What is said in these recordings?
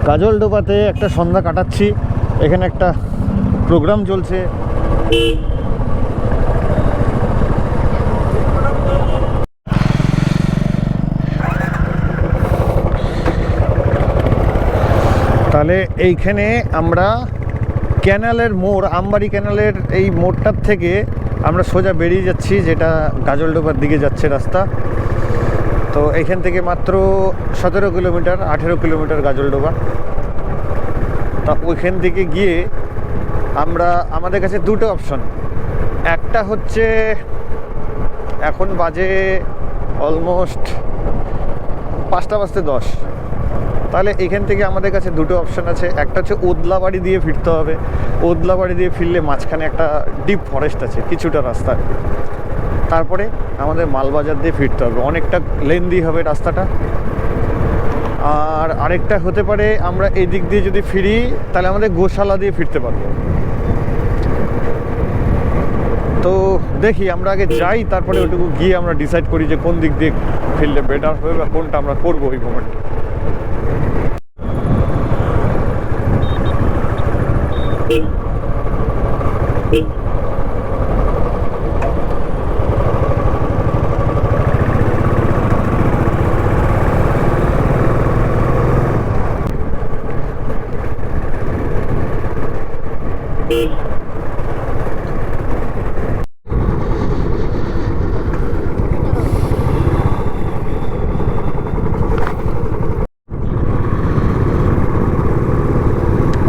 গাজলডোবাতে একটা সন্ধ্যা কাটাচ্ছি। এখানে একটা প্রোগ্রাম চলছে। তাহলে এইখানে আমরা ক্যানালের মোড়, আমবাড়ি ক্যানালের এই মোড়টার থেকে আমরা সোজা বেরিয়ে যাচ্ছি, যেটা গাজলডোবার দিকে যাচ্ছে রাস্তা। তো এখান থেকে মাত্র 17 কিলোমিটার, 18 কিলোমিটার গাজলডোবা। তা ওইখান থেকে গিয়ে আমাদের কাছে দুটো অপশন। একটা হচ্ছে এখন বাজে অলমোস্ট 5:10, তাহলে এখান থেকে আমাদের কাছে দুটো অপশন আছে। একটা হচ্ছে ওদলাবাড়ি দিয়ে ফিরতে হবে। ওদলাবাড়ি দিয়ে ফিরলে মাঝখানে একটা ডিপ ফরেস্ট আছে কিছুটা রাস্তায়। তারপরে আমাদের মালবাজার দিয়ে ফিরতে হবে, অনেকটা লেন্দি হবে রাস্তাটা। আর আরেকটা হতে পারে আমরা এই দিক দিয়ে যদি ফিরি তাহলে আমাদের গোশালা দিয়ে ফিরতে পারবো। তো দেখি, আমরা আগে যাই, তারপরে ওটুকু গিয়ে আমরা ডিসাইড করি যে কোন দিক দিয়ে ফিরলে বেটার হবে বা কোনটা আমরা করবো ওই মোমেন্টে।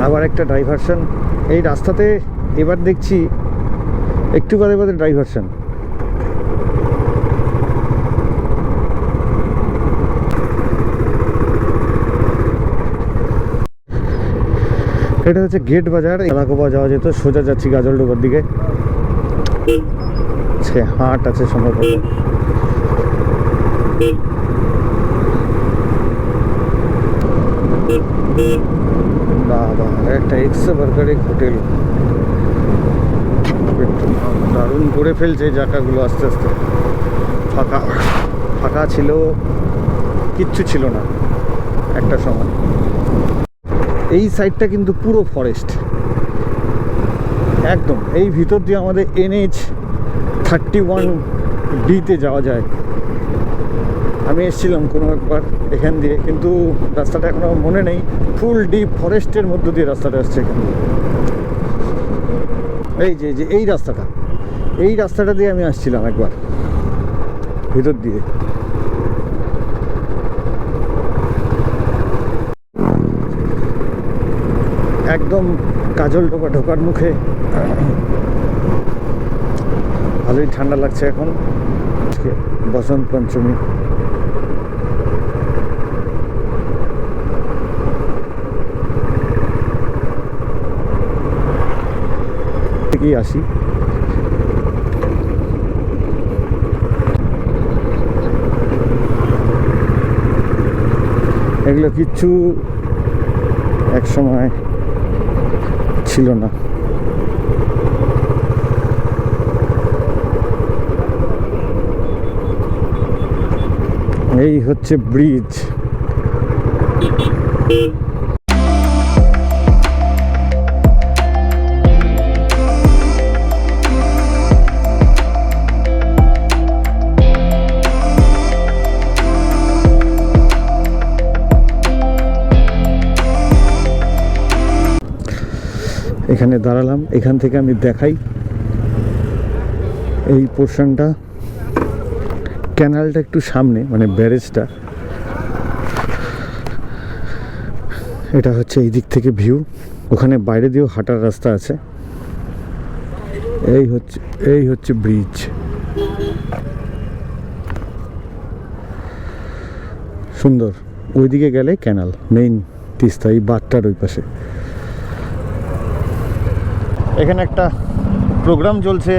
আবার একটা ডাইভারশন এই রাস্তাতে। এবার দেখছি একটু বাদে বাদে ডাইভারশন। এটা হচ্ছে গেট বাজার। এলাকোবা যাওয়া যেত, সোজা যাচ্ছি গাজলডোবার দিকে। হাট আছে সম্ভবত। বাবা, একটা এক্সে বার্গার এক হোটেল দারুণ করে ফেলছে জায়গাগুলো আস্তে আস্তে। ফাঁকা ফাঁকা ছিল, কিচ্ছু ছিল না একটা সময়। এই সাইডটা কিন্তু পুরো ফরেস্ট একদম। এই ভিতর দিয়ে আমাদের NH-31D-তে যাওয়া যায়। আমি এসেছিলাম কোনো একবার এখান দিয়ে, কিন্তু রাস্তাটা এখনো মনে নেই। ফুল ডিপ ফরেস্টের মধ্য দিয়ে রাস্তাটা আসছে এখানে। এই যে এই রাস্তাটা দিয়ে আমি আসছিলাম একবার ভিতর দিয়ে। একদম গাজলডোবা ঢোকার মুখে। ভালোই ঠান্ডা লাগছে এখন, বসন্ত পঞ্চমী। থেকেই আসি। এগুলো কিচ্ছু এক সময় ছিল না। এই হচ্ছে ব্রিজ। এখানে দাঁড়ালাম, এখান থেকে আমি দেখাই এই পোর্শনটা। ক্যানালটা একটু সামনে, মানে ব্যারেজটা। এটা হচ্ছে এই দিক থেকে ভিউ। ওখানে বাইরে দিয়েও হাঁটার রাস্তা আছে। এই হচ্ছে ব্রিজ। সুন্দর। ওইদিকে গেলে ক্যানাল, মেইন তিস্তা, এই বাঁধটার ওই পাশে। এখানে একটা প্রোগ্রাম চলছে,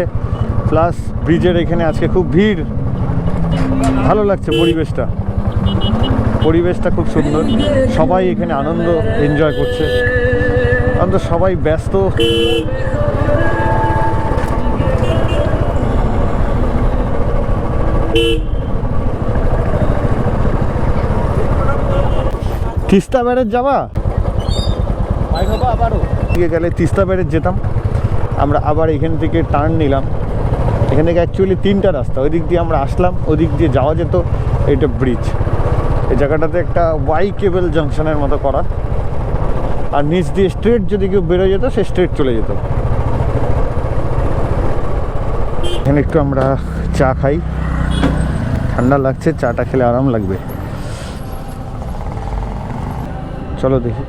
প্লাস ব্রিজের এখানে আজকে খুব ভিড়। ভালো লাগছে পরিবেশটা খুব সুন্দর। সবাই এখানে আনন্দ এনজয় করছে, কারণ তো সবাই ব্যস্ত। তিস্তা ব্যারেজ যাবা আবারও দিকে গেলে তিস্তা ব্যারেজ যেতাম আমরা, আবার এখান থেকে টার্ন নিলাম। এখান থেকে অ্যাকচুয়ালি 3টা রাস্তা, ওই দিক দিয়ে আমরা আসলাম, ওই দিক দিয়ে যাওয়া যেত। এটা ব্রিজ, এই জায়গাটাতে একটা ওয়াই কেবল জাংশনের মতো করা, আর নিচ দিয়ে স্ট্রেট যদি কেউ বেরোয় যেত সে স্ট্রেট চলে যেত। এখানে একটু আমরা চা খাই, ঠান্ডা লাগছে, চাটা খেলে আরাম লাগবে। চলো দেখি।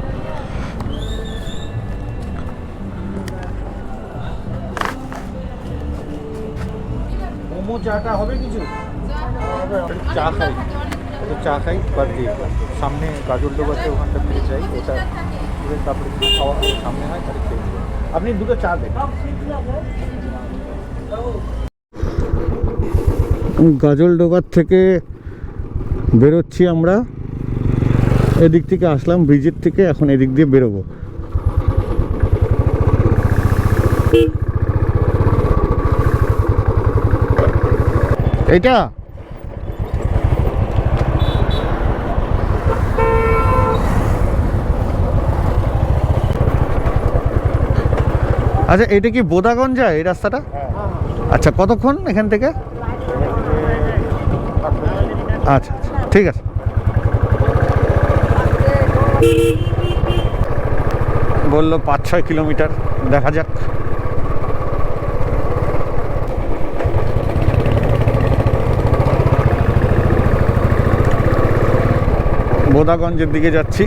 মোমো চাটা হবে কিছু? চা খাই, একটু চা খাই বাদ দিয়ে। সামনে গাজলডোবাতে ওখানটা ফিরে যাই, ওটা তারপরে খাওয়া সামনে হয় তাহলে খেয়ে নেবো। আপনি দুটো চা দেন। গাজলডোবার থেকে বেরোচ্ছি আমরা, এদিক থেকে আসলাম ব্রিজের থেকে, এখন এদিক দিয়ে বেরোবো। এইটা আচ্ছা, এটা কি বোদাগঞ্জ যায় এই রাস্তাটা? আচ্ছা, কতক্ষণ এখান থেকে? আচ্ছা আচ্ছা, ঠিক আছে। বললো 5-6 কিলোমিটার, দেখা যাক। বোদাগঞ্জের দিকে যাচ্ছি।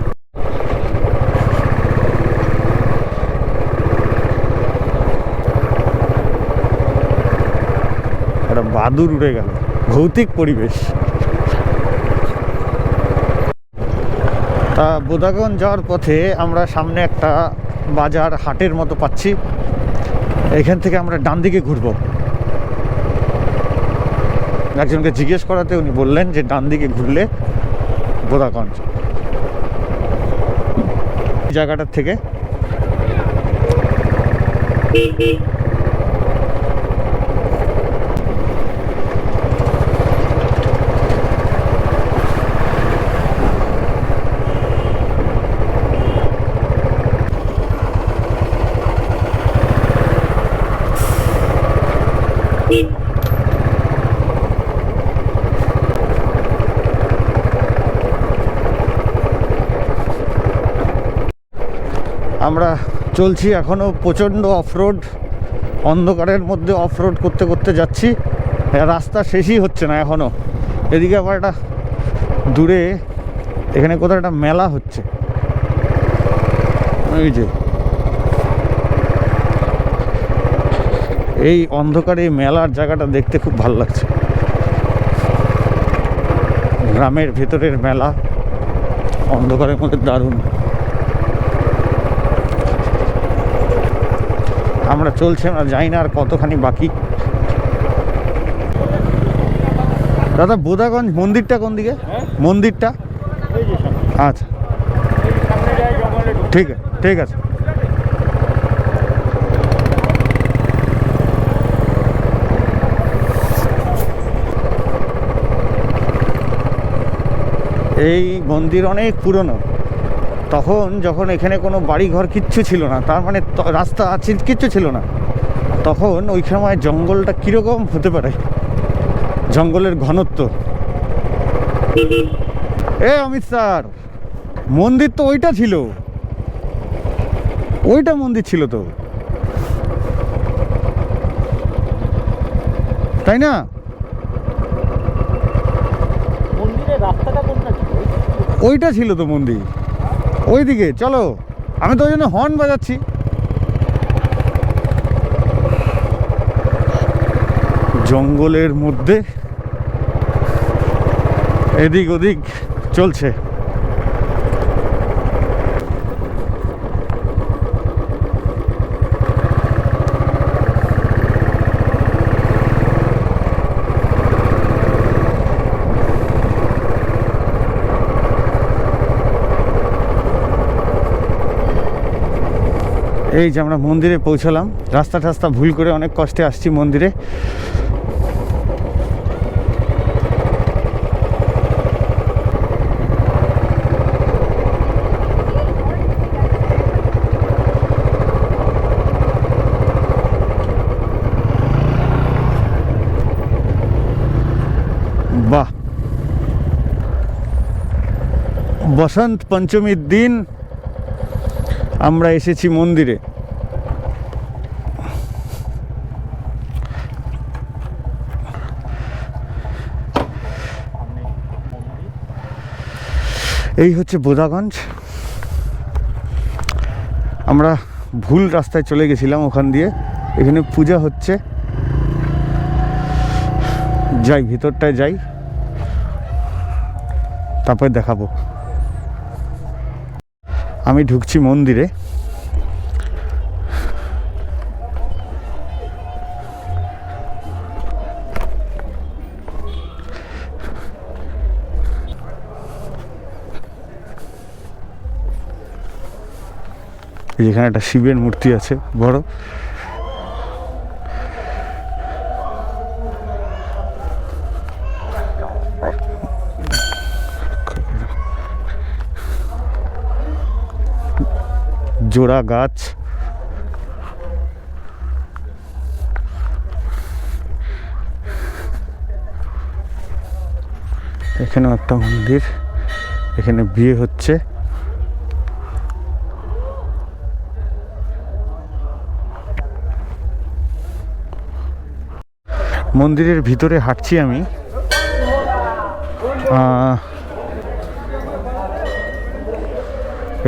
একটা বাদুর উড়ে গেল, ভৌতিক পরিবেশ। তা বোদাগঞ্জ যাওয়ার পথে আমরা সামনে একটা বাজার হাটের মতো পাচ্ছি, এখান থেকে আমরা ডান দিকে ঘুরবো। একজনকে জিজ্ঞেস করাতে উনি বললেন যে ডান দিকে ঘুরলে বোদাগঞ্জ। জায়গাটার থেকে আমরা চলছি এখনও প্রচণ্ড অফরোড, অন্ধকারের মধ্যে অফরোড করতে করতে যাচ্ছি। রাস্তা শেষই হচ্ছে না এখনও। এদিকে আবার একটা দূরে এখানে কোথাও একটা মেলা হচ্ছে, ওই যে এই অন্ধকারে এই মেলার জায়গাটা দেখতে খুব ভালো লাগছে। গ্রামের ভেতরের মেলা, অন্ধকারের মধ্যে দারুণ। আমরা চলছি, আমরা জানি না আর কতখানি বাকি। দাদা, বোদাগঞ্জ মন্দিরটা কোন দিকে? মন্দিরটা আচ্ছা, ঠিক আছে ঠিক আছে। এই মন্দির অনেক পুরনো। তখন যখন এখানে কোনো বাড়ি ঘর কিচ্ছু ছিল না, তার মানে রাস্তা আছে কিচ্ছু ছিল না, তখন ওই সময় জঙ্গলটা কীরকম হতে পারে, জঙ্গলের ঘনত্ব। অমিত স্যার, মন্দির তো ওইটা ছিল, ওইটা মন্দির ছিল তো, তাই না? মন্দিরের রাস্তাটা কোনটা ছিল? ওইটা ছিল তো মন্দির, ওইদিকে চলো। আমি তো ওই জন্য হর্ন বাজাচ্ছি। জঙ্গলের মধ্যে এদিক ওদিক চলছে। এই যে আমরা মন্দিরে পৌঁছলাম, রাস্তা টাস্তা ভুল করে অনেক কষ্টে আসছি মন্দিরে। বসন্ত পঞ্চমীর দিন আমরা এসেছি মন্দিরে। এই হচ্ছে বোদাগঞ্জ। আমরা ভুল রাস্তায় চলে গেছিলাম ওখান দিয়ে। এখানে পূজা হচ্ছে, যাই ভিতরটায় যাই, তারপরে দেখাবো। আমি ঢুকছি মন্দিরে। যেখানে একটা শিবের মূর্তি আছে বড়। জোড়া গাছ, এখানেও একটা মন্দির, এখানে বিয়ে হচ্ছে। মন্দিরের ভিতরে হাঁটছি আমি।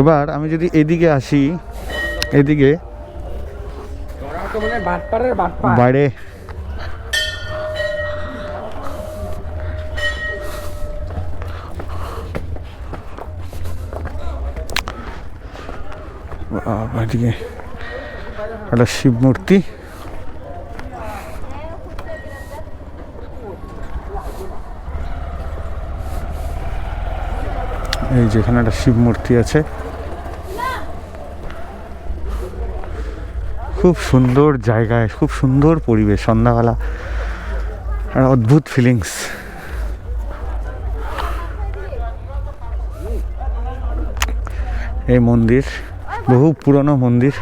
এবার আমি যদি এদিকে আসি, এদিকে বাইরে এদিকে একটা শিব মূর্তি। এই যেখানে একটা শিব মূর্তি আছে, খুব সুন্দর জায়গায়, খুব সুন্দর পরিবেশ, সন্ধ্যাবেলা একটা অদ্ভুত ফিলিংস। এই মন্দির বহু পুরনো মন্দির।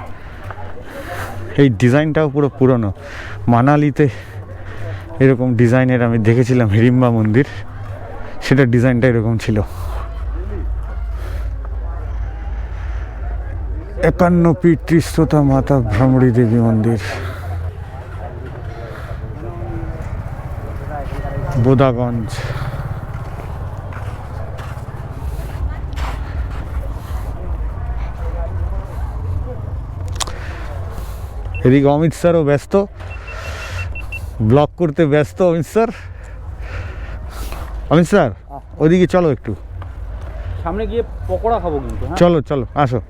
এই ডিজাইনটাও পুরো পুরনো। মানালিতে এরকম ডিজাইনের আমি দেখেছিলাম হিড়িম্বা মন্দির, সেটা ডিজাইনটা এরকম ছিল। 51 পীঠ ত্রিস্ততা মাতা ভ্রমরী দেবী মন্দির, বোদাগঞ্জ। এদিকে অমিত স্যারও ব্যস্ত, ব্লগ করতে ব্যস্ত অমিত স্যার। অমিত স্যার ওইদিকে চলো, একটু সামনে গিয়ে পকোড়া খাবো কিন্তু। চলো চলো, আসো।